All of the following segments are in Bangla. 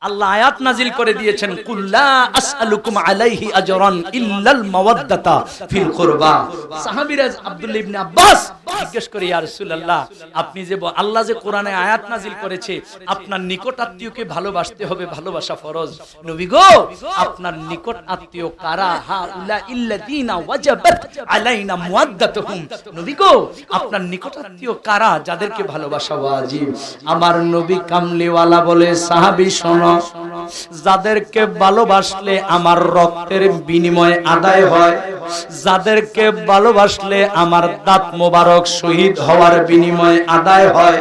আল্লাহ আয়াত নাজিল করে দিয়েছেন, কুল্লা আসআলুকুম আলাইহি আজরান ইল্লাল মাওয়াদ্দাতা ফিল কুরবা। সাহাবীরা আব্দুল্লাহ ইবনে আব্বাস জিজ্ঞেস করে, ইয়া রাসূলুল্লাহ, আপনি যে আল্লাহ যে কোরআনে আয়াত নাজিল করেছে আপনার নিকট আত্মীয়কে ভালোবাসতে হবে, ভালোবাসা ফরজ, নবী গো আপনার নিকট আত্মীয় কারা? হাউলা ইল্লাযিনা ওয়াজাবাত আলাইনা মুওয়াদ্দাতুহুম। নবী গো আপনার নিকট আত্মীয় কারা যাদেরকে ভালোবাসা ওয়াজিব? আমার নবী কামলিওয়ালা বলে, সাহাবী শোনো, যাদেরকে ভালোবাসলে আমার রক্তের বিনিময় আদায় হয়, যাদেরকে ভালোবাসলে আমার দাঁত মোবারক শহীদ হওয়ার বিনিময় আদায় হয়,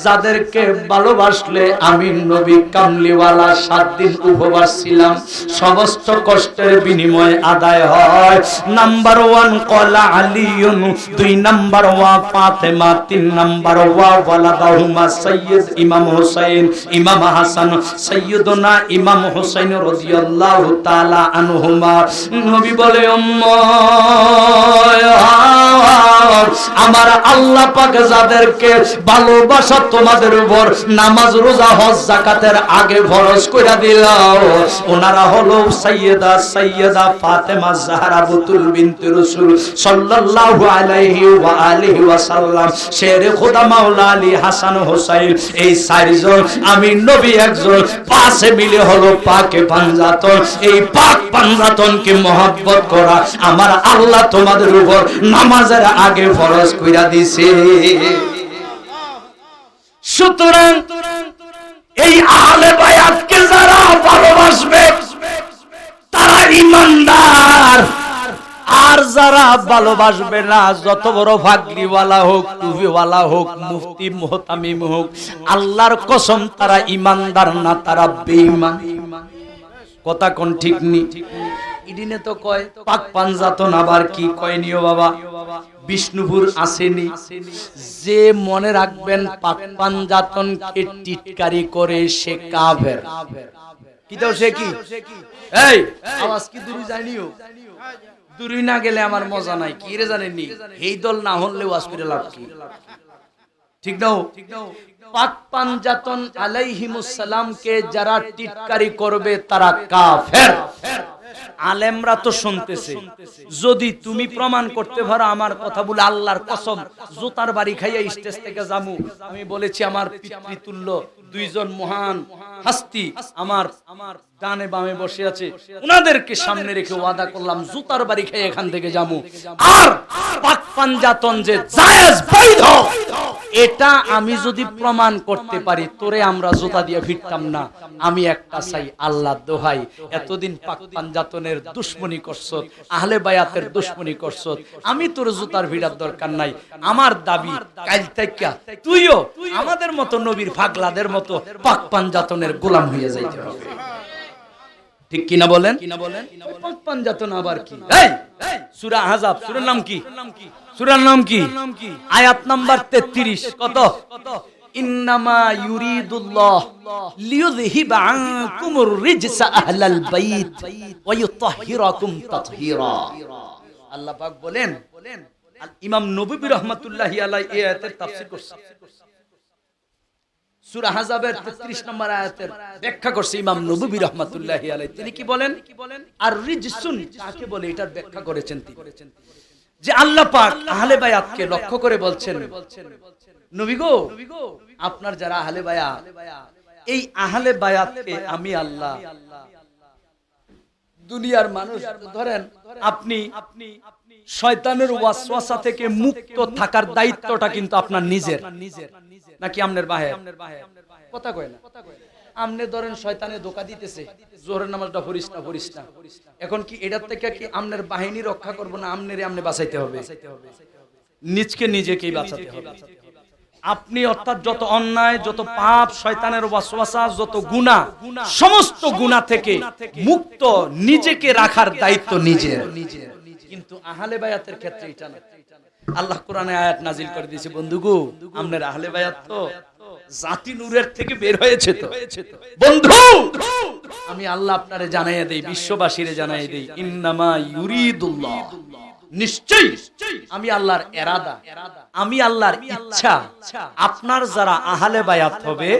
যাদেরকে ভালোবাসলে আমি নবী কামলিওয়ালা 7 দিন উপবাস ছিলাম সমস্ত কষ্টের বিনিময় আদায় হয়। নাম্বার 1 কলা আলিয়ুন, 2 নাম্বার ওয়া ফাতেমা, 3 নাম্বার ওয়া ওয়ালাদাহুমা সাইয়্যিদ ইমাম হুসাইন, ইমাম হাসান, সাইয়্যিদুনা ইমাম হুসাইন রাদিয়াল্লাহু তাআলা আনহুমা। নবী বলে, আমার আল্লাহ পাক যাদেরকে ভালোবাসা তোমাদের উপর নামাজ রোজা হজ যাকাতের আগে ফরজ কইরা দিল, ওনারা হলো সাইয়্যিদা ফাতেমা জাহরা বুতুল বিনতে রাসূল সাল্লাল্লাহু আলাইহি ওয়া আলিহি ওয়াসাল্লাম, শেরে খোদা মাওলা আলী হাসান হোসেন। এই 4 জন আমি নবী একজন, 5 মিলে হলো পাকে পাঞ্জাতন। এই পাক পাঞ্জাতনকে মহব্বত করা আমার আল্লাহ তোমাদের উপর নামাজের আগে ফরজ কইরা দিছে। সুতরাং এই আহলে বায়াতকে যারা ভালোবাসবে তারা ঈমানদার, আর যারা ভালোবাসবে না, যত বড় ভাগরিওয়ালা হোক, টুপিওয়ালা হোক, মুফতি মুহতামিম হোক, আল্লাহর কসম তারা ঈমানদার না, তারা বেঈমান। কথা কোন ঠিক নি? ইদিনে তো কয় পাক পাঞ্জাতন, আবার কি কয় নিও বাবা, বিষ্ণুপুর আসেনি। যে মনে রাখবেন পাক পাঞ্জাতনকে টিটকারি করে সে কাফের। কি দাও সে কি? এই আওয়াজ কি দূরে যায়নিও? দূরে না গেলে আমার মজা নাই। কি রে জানেননি? এই দল না হলে ওয়াজ করে লাভ কি? ঠিক নাও? পাক পাঞ্জাতন আলাইহিমুস সালামকে যারা টিটকারি করবে তারা কাফের। আলেমরা তো শুনতেছে, যদি তুমি প্রমাণ করতে পারো আমার কথা বলে আল্লাহর কসম জুতার বাড়ি খাইয়া স্টেজ থেকে যামু। আমি বলেছি আমার পিতৃতুল্য 2 জন মহান হাস্তি আমার ডানে বামে বসে আছে, ওনাদেরকে সামনে রেখে ওয়াদা করলাম জুতার বাড়ি খাইয়া এখান থেকে যামু। আর পাক পাঞ্জাতন যে জায়েজ বৈধ, এটা আমি যদি প্রমাণ করতে পারি, তোরে আমরা জুতা দিয়ে ফিরতাম না। আমি একটা চাই, আল্লাহ দোহাই, এতদিন পাক পাঞ্জাতনের দুশমনি করছত, আহলে বায়াতের দুশমনি করছত, আমি তোর জুতার ভিড়ার দরকার নাই। আমার দাবি কাল থেকে তুইও আমাদের মতো নবীর পাগলাদের মতো পাক পাঞ্জাতনের গোলাম হয়ে যাইতে হবে। ঠিক কিনা বলেন? পাক পাঞ্জাতন আবার কি? এই সূরা আহজাব, সূরার নাম কি? সূরার নাম কি? আয়াত নাম্বার 33। কত? ইন্নামা ইউরিদুল্লাহ লিইউযহিবা আনকুমুর রিজসা আহলাল বাইত ওয়া ইউতাহহিরাকুম তাতহীরা। আল্লাহ পাক বলেন, ইমাম নববী রাহমাতুল্লাহি আলাইহি এই আয়াতের তাফসীর করছেন। সূরা আহজাবের 33 নম্বর আয়াতের ব্যাখ্যা করছে ইমাম নববী রাহমাতুল্লাহি আলাইহি। তিনি কি বলেন? আর রিজসুন কাকে বলে এটার ব্যাখ্যা করেছেন তিনি, যে আল্লাহ পাক আহলে বায়াতকে লক্ষ্য করে বলছেন, নবী গো আপনার যারা আহলে বায়াত, এই আহলে বায়াতকে আমি আল্লাহ, দুনিয়ার মানুষ ধরেন আপনি শয়তানের ওয়াসওয়াসা থেকে মুক্ত থাকার দায়িত্বটা কিন্তু আপনার নিজের, নাকি আমনের বাহির? কথা কয় না। আমনে ধরেন শয়তানে ধোঁকা দিতেছে, জোহরের নামাজটা পড়িস না, এখন কি এটার থেকে কি আমনের বাহিনী রক্ষা করব না আমনেরে আমনে বাঁচাইতে হবে? নিজকে নিজেকেই বাঁচাতে হবে। আপনি অর্থাৎ যত অন্যায়, যত পাপ, শয়তানের ওয়াসওয়াসা, যত গুনাহ, সমস্ত গুনাহ থেকে মুক্ত নিজেকে রাখার দায়িত্ব নিজের। কিন্তু আহলে বায়াতের ক্ষেত্রে এটা না। আল্লাহ কোরআনে আয়াত নাজিল করে দিয়েছে, বন্ধুগো আমনের আহলে বায়াত তো জাতি নূরের থেকে বের হয়েছে তো বন্ধু। আমি আল্লাহ আপনারে জানাইয়া দেই, বিশ্ববাসীরে জানাইয়া দেই, ইন্নামা ইউরিদুল্লাহ, নিশ্চয়ই আমি আল্লাহর এরাদা, আমি আল্লাহর ইচ্ছা আপনার যারা আহলে বায়াত হবে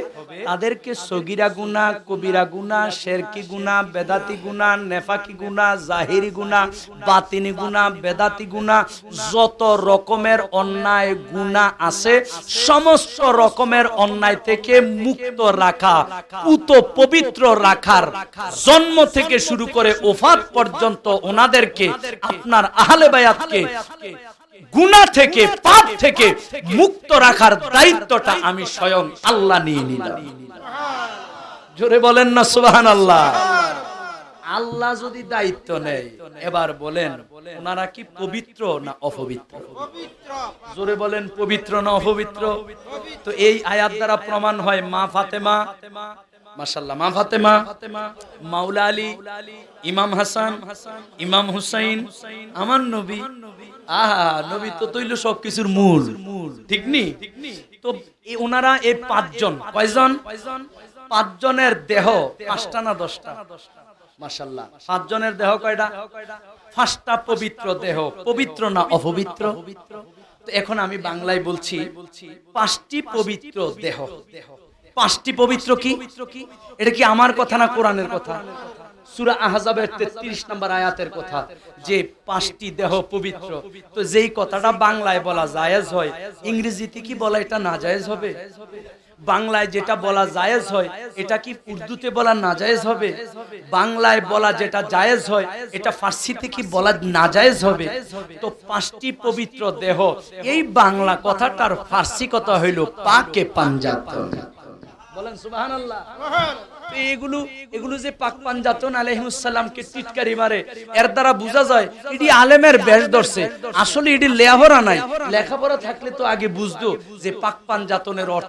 তাদেরকে সগীরা গুনাহ, কবিরা গুনাহ, শিরকি গুনাহ, বেদাতি গুনাহ, নেফাকি গুনাহ, জাহিরি গুনাহ, বাতিনি গুনাহ, বেদাতি গুনাহ, যত রকমের অন্যায় গুনাহ আছে সমস্ত রকমের অন্যায় থেকে মুক্ত রাখা, পুত পবিত্র রাখার জন্ম থেকে শুরু করে ওফাত পর্যন্ত ওনাদেরকে আপনার আহলে বায়াতকে গুনাহ থেকে, পাপ থেকে মুক্ত রাখার দায়িত্বটা আমি স্বয়ং আল্লাহ নিয়ে নিলাম। জোরে বলেন না সুবহানাল্লাহ। আল্লাহ যদি দায়িত্ব নেয়, এবার বলেন ওনারা কি পবিত্র না অপবিত্র? জোরে বলেন পবিত্র না অপবিত্র? তো এই আয়াত দ্বারা প্রমাণ হয় মা ফাতেমা, মাশাআল্লাহ, মা ফাতেমা, মাওলা আলী, ইমাম হাসান, ইমাম হুসাইন, আমার নবী, আহা নবী তো তৈল সবকিছুর মূল, ঠিক নি? তো ওনারা এই পাঁচজন, কয়জন? পাঁচজনের দেহ পাঁচটা না দশটা? মাশাআল্লাহ, পাঁচজনের দেহ কয়টা? পাঁচটা পবিত্র দেহ। পবিত্র না অপবিত্র? তো এখন আমি বাংলায় বলছি, পাঁচটি পবিত্র দেহ। পাঁচটি পবিত্র কি? এটা কি আমার কথা না কোরআনের কথা? সূরা আহজাবের 33 নম্বর আয়াতের কথা, যে পাঁচটি দেহ পবিত্র। তো যেই কথাটা বাংলায় বলা জায়েজ হয়, ইংরেজিতে কি বলা এটা নাজায়েজ হবে? বাংলায় যেটা বলা জায়েজ হয় এটা কি উর্দুতে বলা নাজায়েজ হবে? বাংলায় বলা যেটা জায়েজ হয় এটা ফার্সিতে কি বলা নাজায়েজ হবে? তো পাঁচটি পবিত্র দেহ, এই বাংলা কথাটার ফার্সি কথা হইল পাকে পাঞ্জাতন। বলেন সুবহানাল্লাহ। এগুলো যে পাক পাঞ্জাতন আলাইহিস সালামকে টিটকারি মারে, এর দ্বারা বোঝা যায় এটি আলেমের বেশ ধরছে। আসলে এটি লেখাপড়া নাই, লেখাপড়া থাকলে তো আগে বুঝতো যে পাক পাঞ্জাতনের অর্থ